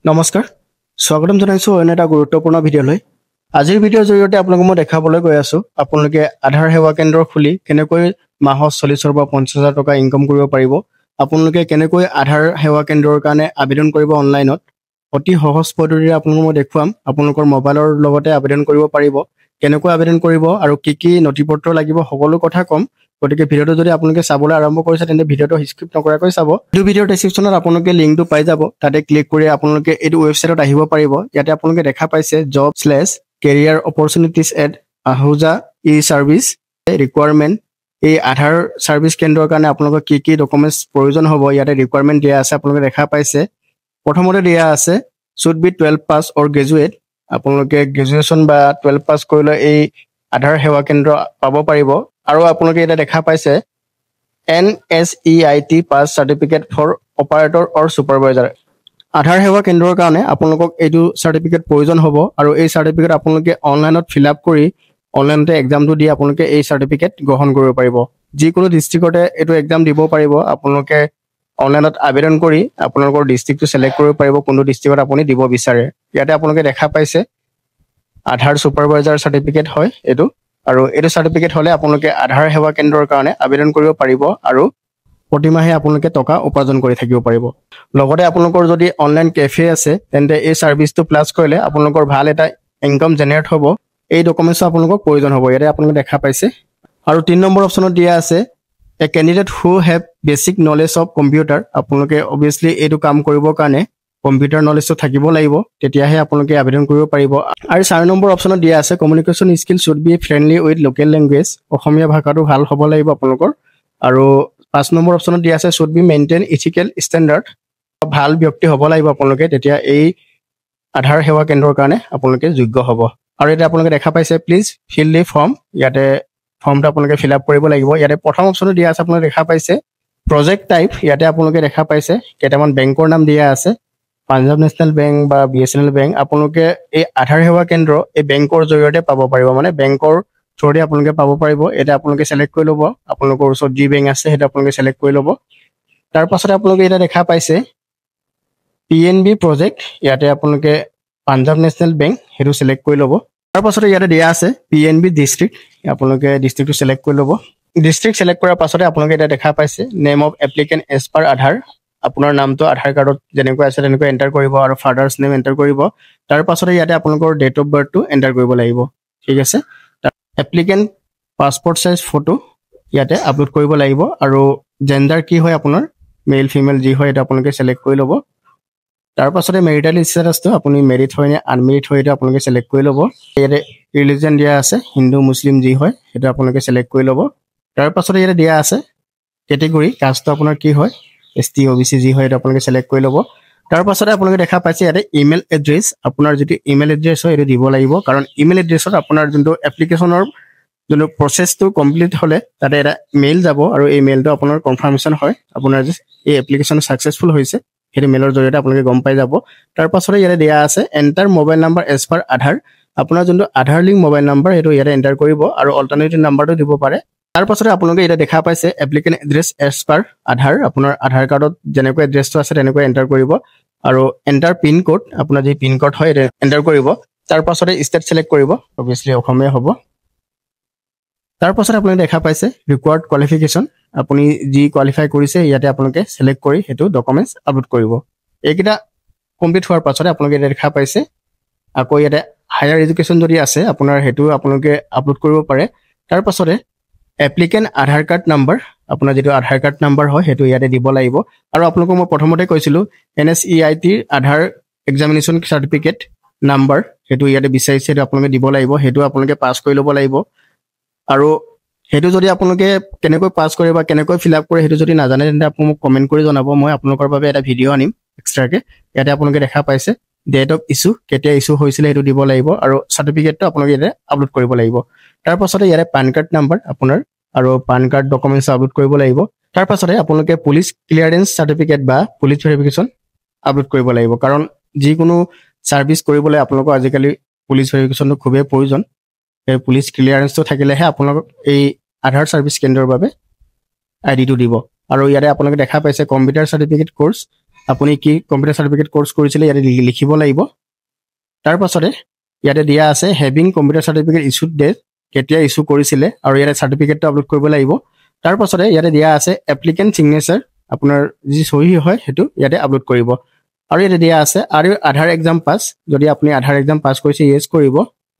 নমস্কাৰ স্বাগতম জনাইছো অন্য এটা গুৰুত্বপূৰ্ণ ভিডিঅ'লৈ আজিৰ ভিডিঅ'ৰ জৰিয়তে আপোনালোকক মই দেখাবলৈ গৈ আছো আপোনালোকে আধাৰ সেৱা কেন্দ্ৰ খুলি কেনেকৈ মাহত 40 বা 50,000 টকা ইনকাম কৰিব পাৰিব আপোনালোকে কেনেকৈ আধাৰ সেৱা কেন্দ্ৰৰ কাৰণে আবেদন কৰিব অনলাইনত অতি সহজ পদ্ধতিৰে আপোনালোকক মই দেখুৱাম আপোনালোকৰ মোবাইলৰ লগতে আবেদন কৰিব পাৰিব কেনেকৈ আবেদন কৰিব আৰু কি নথিপত্ৰ লাগিব সকলো কথা কম গতিকে ভিডিঅ'টো যদি আপোনালোকে চাবলৈ আৰম্ভ কৰিছে তেন্তে ভিডিঅ'টো স্কিপ নকৰাকৈ চাব এই ভিডিঅ'ৰ ডেসক্ৰিপচনত আপোনালোকে লিংকটো পাই যাব তাতে ক্লিক কৰি আপোনালোকে এই ৱেবছাইটত আহিব পাৰিব ইয়াতে আপোনালোকে দেখা পাইছে job/career opportunities at ahuja e-service requirement এই আধাৰ সাৰ্ভিস কেন্দ্ৰৰ কাৰণে আপোনালোকৰ কি ডকুমেন্টছ প্ৰয়োজন হ'ব ইয়াতে ৰিকুৱাৰমেন্ট দিয়া আছে আপোনালোকে দেখা পাইছে প্ৰথমতে দিয়া আছে should be 12 pass or graduate আপোনালোকে গ্ৰেজুৱেচন বা 12 পাছ কৰিলে এই আধাৰ সেৱা কেন্দ্ৰ পাব পাৰিব আৰু আপোনালোকে এটা দেখা পাইছে NSEIT pass certificate for operator or supervisor আধাৰ সেৱা কেন্দ্ৰৰ কাৰণে আপোনালোকক এইটো সাৰ্টিফিকেট প্ৰয়োজন হ'ব আৰু এই সাৰ্টিফিকেট আপোনালোকে অনলাইনত ফিল আপ কৰি অনলাইনতে এক্সামটো দি আপোনালোকে এই সাৰ্টিফিকেট গ্ৰহণ কৰিব পাৰিব যিকোনো ডিস্ট্ৰিক্টতে এইটো এক্সাম দিব পাৰিব আপোনালোকে অনলাইনত আবেদন কৰি আপোনালোকৰ ডিস্ট্ৰিক্টটো সিলেক্ট কৰিব পাৰিব কোনটো ডিস্ট্ৰিক্টত আপুনি দিব বিচাৰে ইয়াতে আপোনালোকে দেখা পাইছে আধাৰ সুপাৰভাইজাৰ সাৰ্টিফিকেট হয় এইটো আৰু এইটো সাৰ্টিফিকেট হলে আপোনালোকে আধাৰ সেৱা কেন্দ্ৰৰ কাৰণে আবেদন কৰিব পাৰিব আৰু প্ৰতিমাহে আপোনালোকে টকা উপাৰ্জন কৰি থাকিব পাৰিব লগতে আপোনালোকৰ যদি অনলাইন কেফে আছে তেন্তে এই সাৰ্ভিসটো প্লাস কৰিলে আপোনালোকৰ ভাল এটা ইনকাম জেনাৰেট হ'ব এই ডকুমেন্টছ আপোনালোকৰ প্ৰয়োজন হ'ব ইয়াতে আপোনালোকে দেখা পাইছে আৰু 3 নম্বৰ অপচনত দিয়া আছে a candidate who have basic knowledge of computer আপোনালোকে obviously এইটো কাম কৰিবৰ কাৰণে কম্পিউটাৰ নলেজটো থাকিব লাগিব তেতিয়াহে আপোনালোকে আবেদন কৰিব পাৰিব আৰু 4 নম্বৰ অপচনত দিয়া আছে communication skill should be friendly with local language অসমীয়া ভাষাটো ভাল হ'ব লাগিব আপোনালোকৰ আৰু 5 নম্বৰ অপচনত দিয়া আছে should be maintain ethical standard ভাল ব্যক্তি হ'ব লাগিব আপোনালোকে তেতিয়া এই আধাৰ সেৱা কেন্দ্ৰৰ কাৰণে আপোনালোকে যোগ্য হ'ব আৰু এটা আপোনালোকে দেখা পাইছে প্লিজ fill the form ইয়াতে ফৰ্মটো আপোনালোকে ফিল আপ কৰিব লাগিব ইয়াতে প্ৰথম অপচনত দিয়া আছে আপোনালোকে দেখা পাইছে প্ৰজেক্ট টাইপ ইয়াতে আপোনালোকে দেখা পাইছে কেইটামান বেংকৰ নাম দিয়া আছে পাঞ্জাব নেচনেল বেংক বা বিএছএনএল বেংক আপোনালোকে এই আধাৰ সেৱা কেন্দ্ৰ এই বেংকৰ জৰিয়তে পাব পাৰিব মানে বেংকৰ থ্ৰুৰে আপোনালোকে পাব পাৰিব এটা আপোনালোকে সিলেক্ট কৰি ল'ব আপোনালোকৰ ওচৰত যি বেংক আছে সেইটো আপোনালোকে সিলেক্ট কৰি ল'ব তাৰ পাছত আপোনালোকে এটা দেখা পাইছে PNB প্ৰজেক্ট ইয়াতে আপোনালোকে পাঞ্জাব নেচনেল বেংক হেটো সিলেক্ট কৰি ল'ব তাৰ পাছতে ইয়াতে দিয়া আছে PNB ডিস্ট্ৰিক্ট আপোনালোকে ডিস্ট্ৰিক্টটো সিলেক্ট কৰি ল'ব ডিস্ট্ৰিক্ট সিলেক্ট কৰাৰ পাছতে আপোনালোকে এটা দেখা পাইছে name of applicant as per Aadhaar আপোনাৰ নামটো আধাৰ কাৰ্ডত যেনেকৈ আছে তেনেকৈ এন্টাৰ কৰিব আৰু ফাদাৰ্স নেম এন্টাৰ কৰিব তাৰ পাছতে ইয়াতে আপোনালোকৰ ডেট অফ বাৰ্থটো এন্টাৰ কৰিব লাগিব ঠিক আছে এপ্লিকেন্ট পাসপোৰ্ট সাইজ ফটো ইয়াতে আপলোড কৰিব লাগিব আৰু জেন্ডাৰ কি হয় আপোনাৰ মেল ফিমেল যি হয় এটা আপোনালোকে সিলেক্ট কৰি ল'ব তাৰ পাছতে মেৰিটাল ষ্টেটাসটো আপুনি মেৰিড হয় নে আনমেৰিড হয় এটা আপোনালোকে সিলেক্ট কৰি ল'ব ইয়াতে ৰিলিজন দিয়া আছে হিন্দু মুছলিম যি হয় এটা আপোনালোকে সিলেক্ট কৰি ল'ব তাৰ পাছতে ইয়াতে দিয়া আছে কেটেগৰী কাষ্টটো আপোনাৰ কি হয় ST OBC যি হয় এটা আপোনালোকে সিলেক্ট কৰি ল'ব তাৰ পাছতে আপোনালোকে দেখা পাইছে ইয়াতে ইমেইল এড্ৰেছ আপোনাৰ যদি ইমেইল এড্ৰেছ হয় এটা দিব লাগিব কাৰণ ইমেইল এড্ৰেছত আপোনাৰ যোনটো এপ্লিকেশনৰ যোনটো প্ৰসেসটো কমপ্লিট হলে তাতে এটা মেইল যাব আৰু এই মেইলটো আপোনাৰ কনফাৰ্মেশন হয় আপোনাৰ যে এই এপ্লিকেশন সাকসেসফুল হৈছে হেৰি মেইলৰ জৰিয়তে আপোনালোকে গম পাই যাব তাৰ পাছতে ইয়াতে দিয়া আছে enter mobile number as per Aadhaar আপোনাৰ যোনটো আধাৰ লিংক মোবাইল নাম্বাৰ হেটো ইয়াতে এন্টাৰ কৰিব আৰু অল্টাৰনেটিভ নাম্বাৰটো দিব পাৰে তাৰ পাছতে আপোনালোকে এটা দেখা পাইছে applicant address as per Aadhaar আপোনাৰ আধাৰ কাৰ্ডত যেনেকৈ এড্ৰেছটো আছে তেনেকৈ এন্টাৰ কৰিব আৰু এন্টাৰ পিন কোড আপোনাৰ যে পিন কোড হয় এন্টাৰ কৰিব তাৰ পাছতে ষ্টেট সিলেক্ট কৰিব অবভিয়াসলি অসমীয়া হ'ব তাৰ পাছতে আপোনালোকে দেখা পাইছে ৰিকোয়াৰ্ড কোৱালিফিকেশন আপুনি যি কোৱালিফাই কৰিছে ইয়াতে আপোনালোকে সিলেক্ট কৰি হেতু ডকুমেন্টছ আপলোড কৰিব এইকিটা কমপ্লিট হোৱাৰ পাছতে আপোনালোকে দেখা পাইছে আকৌ ইয়াতে হায়াৰ এডুকেশ্যন যদি আছে আপোনাৰ হেতু আপোনালোকে আপলোড কৰিব পাৰে তাৰ পাছতে এপ্লিকেন্ট আধাৰ কাৰ্ড নাম্বাৰ আপোনাৰ যেটো আধাৰ কাৰ্ড নাম্বাৰ হয় হেতু ইয়াতে দিব লাগিব আৰু আপোনালোকক মই প্ৰথমতে কৈছিলো NSEIT আধাৰ এক্সামিনেশ্যন সাৰ্টিফিকেট নাম্বাৰ হেতু ইয়াতে বিচাৰিছে হেতু আপোনালোকে দিব লাগিব হেতু আপোনালোকে পাস কৰি ল'ব লাগিব আৰু হেতু যদি আপোনালোকে কেনেকৈ পাস কৰে বা কেনেকৈ ফিল আপ কৰে হেতু যদি নাজানে তেন্তে আপুনি মোক কমেন্ট কৰি জনাব মই আপোনালোকৰ বাবে এটা ভিডিও আনিম এক্সট্ৰাকে ইয়াতে আপোনালোকে দেখা পাইছে ডেট অফ ইস্যু কেতিয়া ইস্যু হৈছিল হেতু দিব লাগিব আৰু সাৰ্টিফিকেটটো আপোনালোকে ইয়াতে আপলোড কৰিব লাগিব তাৰ পাছতে ইয়াতে পান কাৰ্ড নাম্বাৰ আপোনাৰ আৰু পান কাৰ্ড ডকুমেন্টছ আপলোড কৰিব লাগিব তাৰ পাছতে আপোনালোকে পুলিশ ক্লিয়াৰেন্স সাৰ্টিফিকেট বা পুলিশ ভেৰিফিকেশন আপলোড কৰিব লাগিব কাৰণ যিকোনো সাৰ্ভিস কৰিবলৈ আপোনালোকৰ আজিকালি পুলিশ ভেৰিফিকেশনটো খুবেই প্ৰয়োজন এই পুলিশ ক্লিয়াৰেন্সটো থাকিলেহে আপোনালোক এই আধাৰ সাৰ্ভিস কেন্দ্ৰৰ বাবে আইডিটো দিব আৰু ইয়াতে আপোনালোকে দেখা পাইছে কম্পিউটাৰ সাৰ্টিফিকেট কোৰ্স আপুনি কি কম্পিউটাৰ চাৰ্টিফিকেট কোৰ্চ কৰিছিলে ইয়াতে লিখিব লাগিব। তাৰ পাছতে ইয়াতে দিয়া আছে having computer certificate issued date, কেতিয়া ইছ্যু কৰিছিলে আৰু ইয়াতে চাৰ্টিফিকেটটো আপলোড কৰিব লাগিব। তাৰ পাছতে ইয়াতে দিয়া আছে এপ্লিকেণ্ট ছিগনেচাৰ, আপোনাৰ যি চহী হয় সেইটো ইয়াতে আপলোড কৰিব। আৰু ইয়াতে দিয়া আছে আৰু আধাৰ এক্সাম পাছ, যদি আপুনি আধাৰ এক্সাম পাছ কৰিছে য়েছ কৰিব,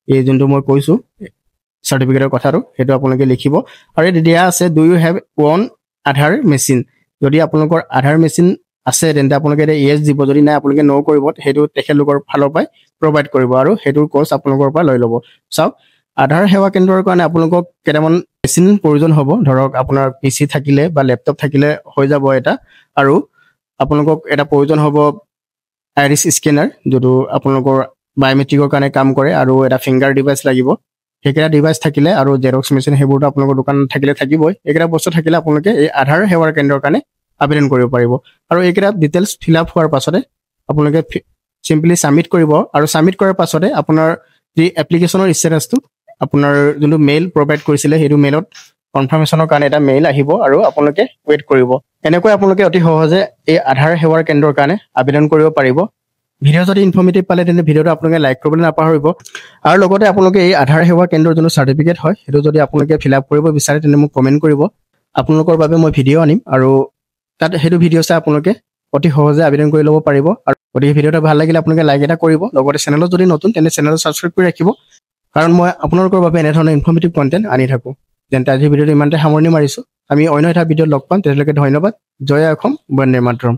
এই যোনটো মই কৈছোঁ চাৰ্টিফিকেটৰ কথাটো সেইটো আপোনালোকে লিখিব। আৰু ইয়াতে দিয়া আছে do you have own Aadhaar machine, যদি আপোনালোকৰ আধাৰ মেচিন আছে তেন্তে আপোনালোকে এতিয়া য়েছ দিব, যদি নাই আপোনালোকে ন' কৰিব, সেইটো তেখেতলোকৰ ফালৰ পৰাই প্ৰভাইড কৰিব আৰু সেইটোৰ কৰ্চ আপোনালোকৰ পৰা লৈ ল'ব। চাওক, আধাৰ সেৱা কেন্দ্ৰৰ কাৰণে আপোনালোকক কেইটামান মেচিন প্ৰয়োজন হ'ব, ধৰক আপোনাৰ PC থাকিলে বা লেপটপ থাকিলে হৈ যাব এটা, আৰু আপোনালোকক এটা প্ৰয়োজন হ'ব আইৰিছ স্কেনাৰ, যোনটো আপোনালোকৰ বায়'মেট্ৰিকৰ কাৰণে কাম কৰে, আৰু এটা ফিংগাৰ ডিভাইচ লাগিব। সেইকেইটা ডিভাইচ থাকিলে আৰু জেৰক্স মেচিন সেইবোৰতো আপোনালোকৰ দোকানত থাকিলে থাকিবই, এইকেইটা বস্তু থাকিলে আপোনালোকে এই আধাৰ সেৱাৰ কেন্দ্ৰৰ কাৰণে আবেদন কৰিব পাৰিব। আৰু এইকেইটা ডিটেইলছ ফিল আপ হোৱাৰ পাছতে আপোনালোকে চিম্পলি ছাবমিট কৰিব, আৰু ছাবমিট কৰাৰ পাছতে আপোনাৰ যি এপ্লিকেশ্যনৰ ষ্টেটাছটো আপোনাৰ যোনটো মেইল প্ৰভাইড কৰিছিলে সেইটো মেইলত কনফাৰ্মেশ্যনৰ কাৰণে এটা মেইল আহিব আৰু আপোনালোকে ৱেইট কৰিব। এনেকৈ আপোনালোকে অতি সহজে এই আধাৰ সেৱাৰ কেন্দ্ৰৰ কাৰণে আবেদন কৰিব পাৰিব। ভিডিঅ' যদি ইনফৰ্মেটিভ পালে তেন্তে ভিডিঅ'টো আপোনালোকে লাইক কৰিবলৈ নাপাহৰিব, আৰু লগতে আপোনালোকে এই আধাৰ সেৱা কেন্দ্ৰৰ যোনটো চাৰ্টিফিকেট হয় সেইটো যদি আপোনালোকে ফিল আপ কৰিব বিচাৰে তেন্তে মোক কমেণ্ট কৰিব, আপোনালোকৰ বাবে মই ভিডিঅ' আনিম, আৰু তাত সেইটো ভিডিঅ' চাই আপোনালোকে অতি সহজে আবেদন কৰি ল'ব পাৰিব। আৰু গতিকে ভিডিঅ'টো ভাল লাগিলে আপোনালোকে লাইক এটা কৰিব, লগতে চেনেলত যদি নতুন তেন্তে চেনেলটো ছাবস্ক্ৰাইব কৰি ৰাখিব, কাৰণ মই আপোনালোকৰ বাবে এনেধৰণৰ ইনফৰ্মেটিভ কণ্টেণ্ট আনি থাকোঁ। তেন্তে আজিৰ ভিডিঅ'টো ইমানতে সামৰণি মাৰিছোঁ, আমি অন্য এটা ভিডিঅ'ত লগ পাম, তেতিয়ালৈকে ধন্যবাদ। জয় অসম, বন্দে মাতৰম।